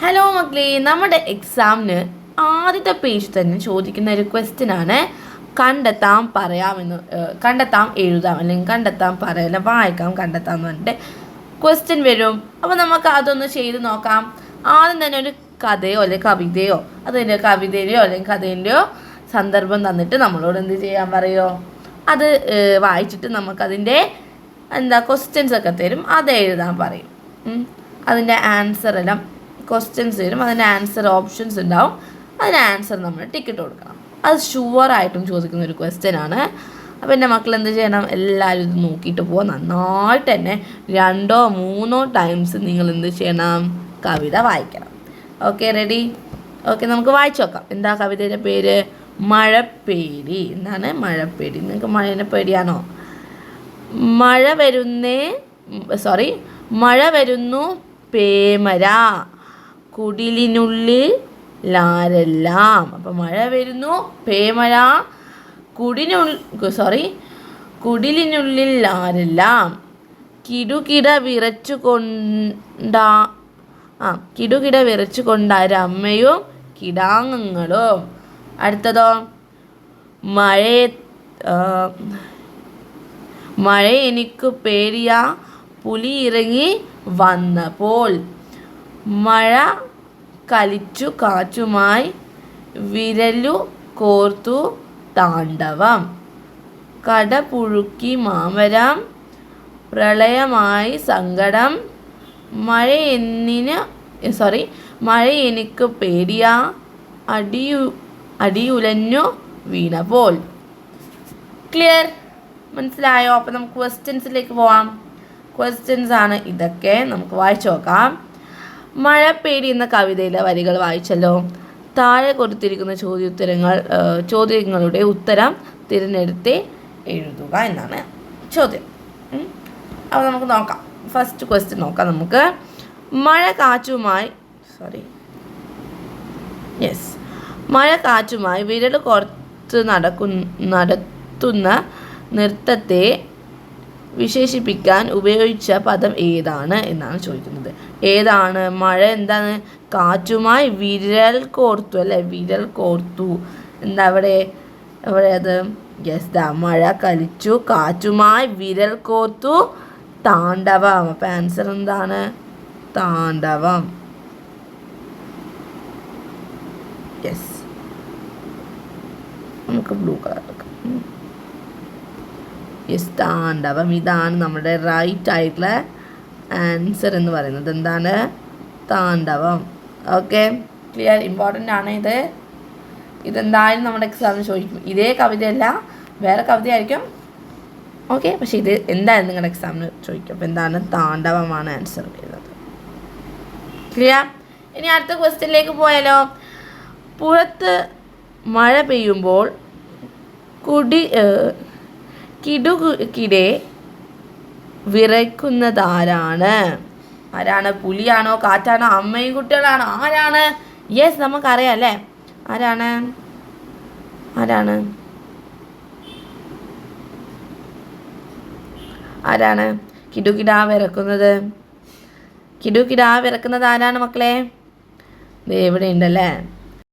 Hello മക്കളെ, നമ്മുടെ എക്സാമിന് ആദ്യത്തെ പേജ് തന്നെ ചോദിക്കുന്ന ഒരു ക്വസ്റ്റ്യൻ ആണ് കണ്ടെത്താം എഴുതാം അല്ലെങ്കിൽ കണ്ടെത്താം പറയല വായിക്കാം കണ്ടെത്താം എന്ന് പറഞ്ഞിട്ട് ക്വസ്റ്റ്യൻ വരും. അപ്പോൾ നമുക്ക് അതൊന്ന് ചെയ്ത് നോക്കാം. ആദ്യം തന്നെ ഒരു കഥയോ അല്ലെങ്കിൽ കവിതയോ അതിൻ്റെ കവിതയിലെയോ അല്ലെങ്കിൽ കഥയിൻ്റെയോ സന്ദർഭം തന്നിട്ട് നമ്മളോട് എന്ത് ചെയ്യാൻ പറയുമോ, അത് വായിച്ചിട്ട് നമുക്കതിൻ്റെ ക്വസ്റ്റ്യൻസ് ഒക്കെ തരും, അത് എഴുതാൻ പറയും. അതിൻ്റെ ആൻസർ എല്ലാം ക്വസ്റ്റ്യൻസ് തരും, അതിൻ്റെ ആൻസർ ഓപ്ഷൻസ് ഉണ്ടാവും, അതിന് ആൻസർ നമ്മൾ ടിക്കറ്റ് കൊടുക്കണം. അത് ഷുവറായിട്ടും ചോദിക്കുന്ന ഒരു ക്വസ്റ്റ്യൻ ആണ്. അപ്പോൾ എൻ്റെ മക്കൾ എന്ത് ചെയ്യണം, എല്ലാവരും ഇത് നോക്കിയിട്ട് പോകാൻ നന്നായിട്ട് തന്നെ 2-3 ടൈംസ് നിങ്ങൾ എന്ത് ചെയ്യണം, കവിത വായിക്കണം. Okay, ready? ഓക്കെ, നമുക്ക് വായിച്ചു നോക്കാം. എന്താ കവിതയുടെ പേര്? മഴപ്പേടി. എന്താണ് മഴപ്പേടി? നിങ്ങൾക്ക് മഴേനെ പേടിയാണോ? മഴ വരുന്നു പേമര കുടിലിനുള്ളിൽ ലാരെല്ലാം. അപ്പം മഴ വരുന്നു പേമര കുടിലിനുള്ളിൽ ലാരെല്ലാം. കിടുകിട വിറച്ചു കൊണ്ടൊരമ്മയും കിടാങ്ങങ്ങളും. അടുത്തതോ, മഴ എനിക്ക് പേടിയാ പുലി ഇറങ്ങി വന്നപ്പോൾ. മഴ കളിച്ചു കാറ്റുമായി വിരലു കോർത്തു താണ്ഡവം. കടപുഴുക്കി മാമരം പ്രളയമായി സങ്കടം. മഴ എനിക്ക് പേടിയാ അടിയുലഞ്ഞു വീണപ്പോൾ. ക്ലിയർ? മനസ്സിലായോ? അപ്പം നമുക്ക് ക്വസ്റ്റ്യൻസിലേക്ക് പോവാം. ക്വസ്റ്റ്യൻസ് ആണ് ഇതൊക്കെ, നമുക്ക് വായിച്ചു നോക്കാം. മഴപ്പേടി എന്ന കവിതയിലെ വരികൾ വായിച്ചല്ലോ. താഴെ കൊടുത്തിരിക്കുന്ന ചോദ്യങ്ങളുടെ ഉത്തരം തിരഞ്ഞെടുത്ത് എഴുതുക എന്നാണ് ചോദ്യം. അപ്പോൾ നമുക്ക് നോക്കാം. ഫസ്റ്റ് ക്വസ്റ്റ്യൻ നോക്കാം നമുക്ക്. മഴ കാറ്റുമായി വിരൽ കോർത്ത് നടത്തുന്ന നൃത്തത്തെ വിശേഷിപ്പിക്കാൻ ഉപയോഗിച്ച പദം ഏതാണ് എന്നാണ് ചോദിക്കുന്നത്. ഏതാണ്? മഴ എന്താണ്? കാറ്റുമായി വിരൽ കോർത്തു അല്ലേ, വിരൽ കോർത്തു. എന്താ അവിടെ അത്? മഴ കളിച്ചു കാറ്റുമായി വിരൽ കോർത്തു താണ്ഡവം. അപ്പം ആൻസർ എന്താണ്? താണ്ഡവം. നമുക്ക് ബ്ലൂ കളർ എടുക്കാം. താണ്ഡവം. ഇതാണ് നമ്മുടെ റൈറ്റ് ആയിട്ടുള്ള ആൻസർ എന്ന് പറയുന്നത്. എന്താണ്? താണ്ഡവം. Okay, clear? ഇമ്പോർട്ടൻ്റ് ആണ് ഇത്. ഇതെന്തായാലും നമ്മുടെ എക്സാമിന് ചോദിക്കും. ഇതേ കവിതയല്ല, വേറെ കവിതയായിരിക്കും. ഓക്കെ, പക്ഷേ ഇത് എന്തായാലും നിങ്ങളുടെ എക്സാമിന് ചോദിക്കും. അപ്പോൾ എന്താണ്? താണ്ഡവമാണ് ആൻസർ വരുന്നത്. ക്ലിയർ? ഇനി അടുത്ത ക്വസ്റ്റ്യനിലേക്ക് പോയാലോ. പുറത്ത് മഴ പെയ്യുമ്പോൾ കിടുകിടെ വിറയ്ക്കുന്നതാരാണ്? ആരാണ്? പുലിയാണോ? കാറ്റാണോ? അമ്മയും കുട്ടികളാണോ? ആരാണ്? നമുക്കറിയാം അല്ലേ ആരാണ് കിടുകിടാ വിറക്കുന്നത് ആരാണ് മക്കളെ? എവിടെ ഉണ്ടല്ലേ?